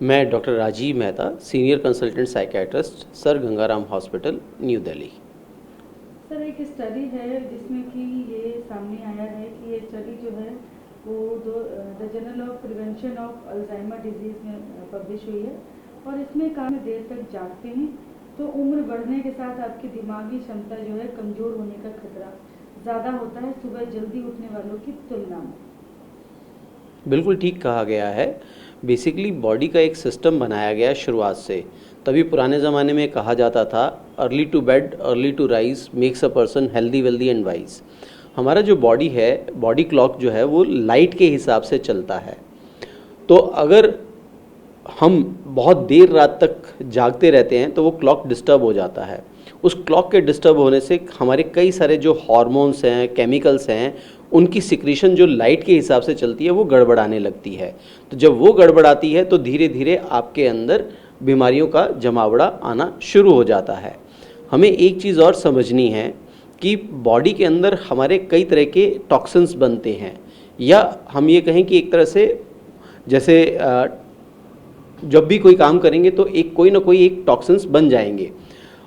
मैं doctor Rajeev Mehta, senior consultant psychiatrist, sir Gangaram hospital, new Delhi. Sir एक study है जिसमें कि ये सामने आया है कि ये स्टडी जो है वो the journal of prevention of Alzheimer disease में पब्लिश हुई है और इसमें काफ़ी देर तक जागते हैं तो उम्र बढ़ने के साथ आपकी दिमागी क्षमता जो है कमज़ोर होने का खतरा ज़्यादा होता है सुबह जल्दी उठने वालों की तुलना में। बिल्कुल ठीक कहा गया है। बेसिकली बॉडी का एक सिस्टम बनाया गया है शुरुआत से। तभी पुराने ज़माने में कहा जाता था early to bed early to rise makes a person healthy wealthy and wise. हमारा जो बॉडी है, बॉडी क्लॉक जो है वो लाइट के हिसाब से चलता है। तो अगर हम बहुत देर रात तक जागते रहते हैं तो वो क्लॉक डिस्टर्ब हो जाता है। उस क्लॉक के डिस्टर्ब होने से हमारे कई सारे जो हार्मोन्स हैं, केमिकल्स हैं, उनकी सिक्रीशन जो लाइट के हिसाब से चलती है वो गड़बड़ाने लगती है। तो जब वो गड़बड़ाती है तो धीरे धीरे आपके अंदर बीमारियों का जमावड़ा आना शुरू हो जाता है। हमें एक चीज़ और समझनी है कि बॉडी के अंदर हमारे कई तरह के टॉक्सिन्स बनते हैं, या हम ये कहें कि एक तरह से जैसे जब भी कोई काम करेंगे तो कोई ना कोई एक टॉक्सिन्स बन जाएंगे।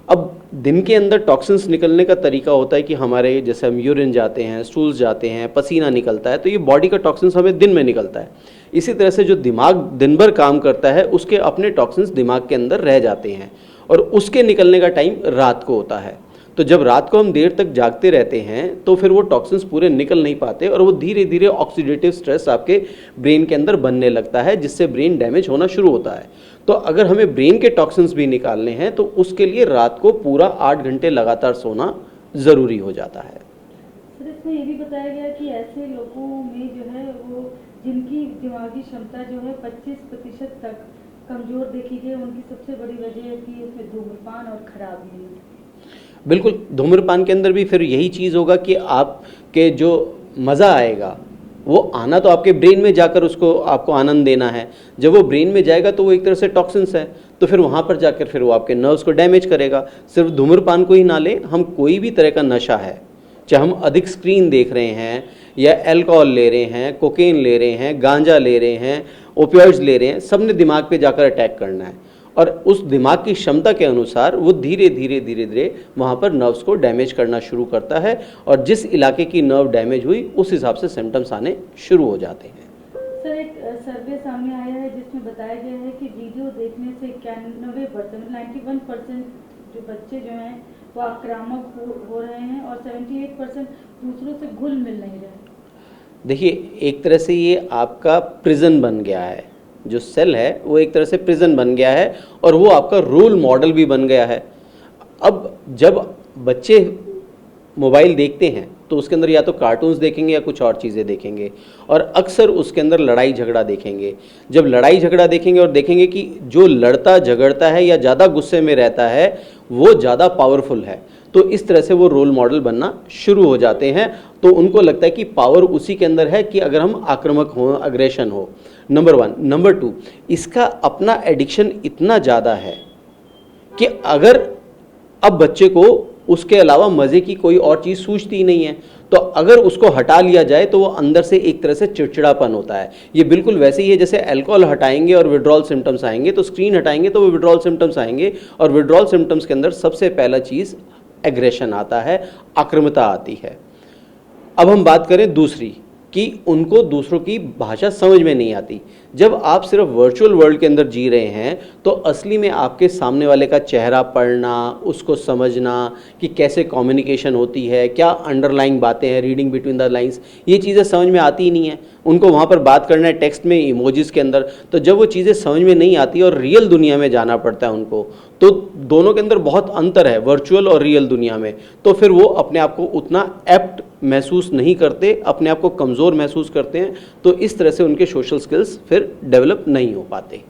अब दिन के अंदर टॉक्सिन्स निकलने का तरीका होता है कि हमारे जैसे हम यूरिन जाते हैं, स्टूल्स जाते हैं, पसीना निकलता है, तो ये बॉडी का टॉक्सिन्स हमें दिन में निकलता है। इसी तरह से जो दिमाग दिन भर काम करता है उसके अपने टॉक्सिन्स दिमाग के अंदर रह जाते हैं और उसके निकलने का टाइम रात को होता है। तो जब रात को हम देर तक जागते रहते हैं तो फिर वो टॉक्सिन्स पूरे निकल नहीं पाते और वो धीरे धीरे ऑक्सीडेटिव स्ट्रेस आपके ब्रेन के अंदर बनने लगता है, जिससे ब्रेन डैमेज होना शुरू होता है। तो अगर हमें ब्रेन के टॉक्सिन्स भी निकालने हैं तो उसके लिए रात को पूरा 8 घंटे लगातार सोना ज़रूरी हो जाता है। सर इसमें ये भी बताया गया कि ऐसे लोगों में जो है वो जिनकी दिमागी क्षमता जो है 25% तक कमज़ोर देखी गई, उनकी सबसे बड़ी वजह थी इसमें धूम्रपान और खराब नींद। बिल्कुल, धूम्रपान के अंदर भी फिर यही चीज़ होगा कि आपके जो मज़ा आएगा वो आना तो आपके ब्रेन में जाकर उसको आपको आनंद देना है। जब वो ब्रेन में जाएगा तो वो एक तरह से टॉक्सिन्स है, तो फिर वहाँ पर जाकर फिर वो आपके नर्व्स को डैमेज करेगा। सिर्फ धूम्रपान को ही ना ले, हम कोई भी तरह का नशा है, चाहे हम अधिक स्क्रीन देख रहे हैं या अल्कोहल ले रहे हैं, कोकेन ले रहे हैं, गांजा ले रहे हैं, ओपियोइड्स ले रहे हैं, सब ने दिमाग पे जाकर अटैक करना है और उस दिमाग की क्षमता के अनुसार वो धीरे धीरे वहाँ पर नर्व्स को डैमेज करना शुरू करता है और जिस इलाके की नर्व डैमेज हुई उस हिसाब से सिम्टम्स आने शुरू हो जाते हैं। सर एक सर्वे सामने आया है जिसमें बताया गया है कि वीडियो देखने से 91% 91% जो बच्चे जो हैं वो आक्रामक हो रहे हैं और 78% दूसरों से घुल मिल नहीं रहे। देखिए, एक तरह से ये आपका प्रिजन बन गया है। जो सेल है वो एक तरह से प्रिजन बन गया है और वो आपका रोल मॉडल भी बन गया है। अब जब बच्चे मोबाइल देखते हैं तो उसके अंदर या तो कार्टून्स देखेंगे या कुछ और चीज़ें देखेंगे और अक्सर उसके अंदर लड़ाई झगड़ा देखेंगे। जब लड़ाई झगड़ा देखेंगे और देखेंगे कि जो लड़ता झगड़ता है या ज़्यादा गुस्से में रहता है वो ज़्यादा पावरफुल है, तो इस तरह से वो रोल मॉडल बनना शुरू हो जाते हैं। तो उनको लगता है कि पावर उसी के अंदर है कि अगर हम आक्रामक हों, अग्रेशन हो। नंबर 1। नंबर 2, इसका अपना एडिक्शन इतना ज़्यादा है कि अगर अब बच्चे को उसके अलावा मज़े की कोई और चीज़ सूझती ही नहीं है, तो अगर उसको हटा लिया जाए तो वो अंदर से एक तरह से चिड़चिड़ापन होता है। ये बिल्कुल वैसे ही है जैसे अल्कोहल हटाएंगे और विड्रॉल सिम्टम्स आएंगे, तो स्क्रीन हटाएंगे तो वो विड्रॉल सिम्टम्स आएंगे और विड्रॉल सिम्टम्स के अंदर सबसे पहला चीज़ एग्रेशन आता है, आक्रामकता आती है। अब हम बात करें दूसरी कि उनको दूसरों की भाषा समझ में नहीं आती। जब आप सिर्फ वर्चुअल वर्ल्ड के अंदर जी रहे हैं तो असली में आपके सामने वाले का चेहरा पढ़ना, उसको समझना कि कैसे कम्युनिकेशन होती है, क्या अंडरलाइंग बातें हैं, रीडिंग बिटवीन द लाइंस, ये चीज़ें समझ में आती ही नहीं है। उनको वहाँ पर बात करना है टेक्स्ट में, इमोजीज के अंदर। तो जब वो चीज़ें समझ में नहीं आती और रियल दुनिया में जाना पड़ता है उनको, तो दोनों के अंदर बहुत अंतर है, वर्चुअल और रियल दुनिया में। तो फिर वो अपने आप को उतना एप्ट महसूस नहीं करते, अपने आप को कमज़ोर महसूस करते हैं, तो इस तरह से उनके सोशल स्किल्स फिर डेवलप नहीं हो पाते।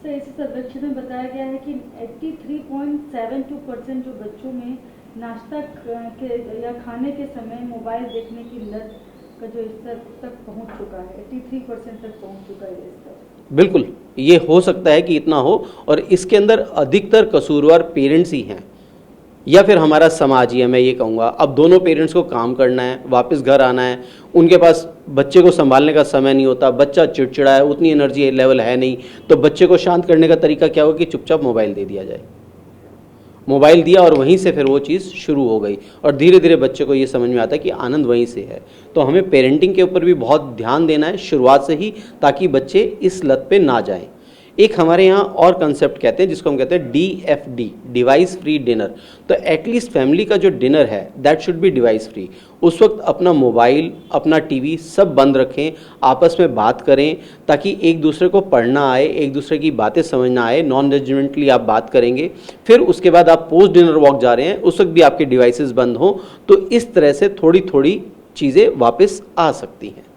सर इस सर्वेक्षण में बताया गया है कि 83.72% जो बच्चों में नाश्ता के या खाने के समय मोबाइल देखने की लत का जो स्तर तक पहुंच चुका है, 83% तक पहुंच चुका है स्तर। बिल्कुल, ये हो सकता है कि इतना हो और इसके अंदर अधिकतर कसूरवार पेरेंट्स ही हैं। या फिर हमारा समाज ही है, मैं ये कहूँगा। अब दोनों पेरेंट्स को काम करना है, वापस घर आना है, उनके पास बच्चे को संभालने का समय नहीं होता, बच्चा चिड़चिड़ा है, उतनी एनर्जी लेवल है नहीं, तो बच्चे को शांत करने का तरीका क्या होगा कि चुपचाप मोबाइल दे दिया जाए। मोबाइल दिया और वहीं से फिर वो चीज़ शुरू हो गई, और धीरे धीरे बच्चे को ये समझ में आता है कि आनंद वहीं से है। तो हमें पेरेंटिंग के ऊपर भी बहुत ध्यान देना है शुरुआत से ही, ताकि बच्चे इस लत पे ना जाएं। एक हमारे यहाँ और कंसेप्ट कहते हैं जिसको हम कहते हैं DFD, डिवाइस फ्री डिनर। तो एटलीस्ट फैमिली का जो डिनर है that should be device free. उस वक्त अपना मोबाइल, अपना टीवी सब बंद रखें, आपस में बात करें, ताकि एक दूसरे को पढ़ना आए, एक दूसरे की बातें समझना आए, नॉन जजमेंटली आप बात करेंगे। फिर उसके बाद आप पोस्ट डिनर वॉक जा रहे हैं, उस वक्त भी आपके डिवाइसेस बंद हों। तो इस तरह से थोड़ी थोड़ी चीज़ें वापस आ सकती हैं।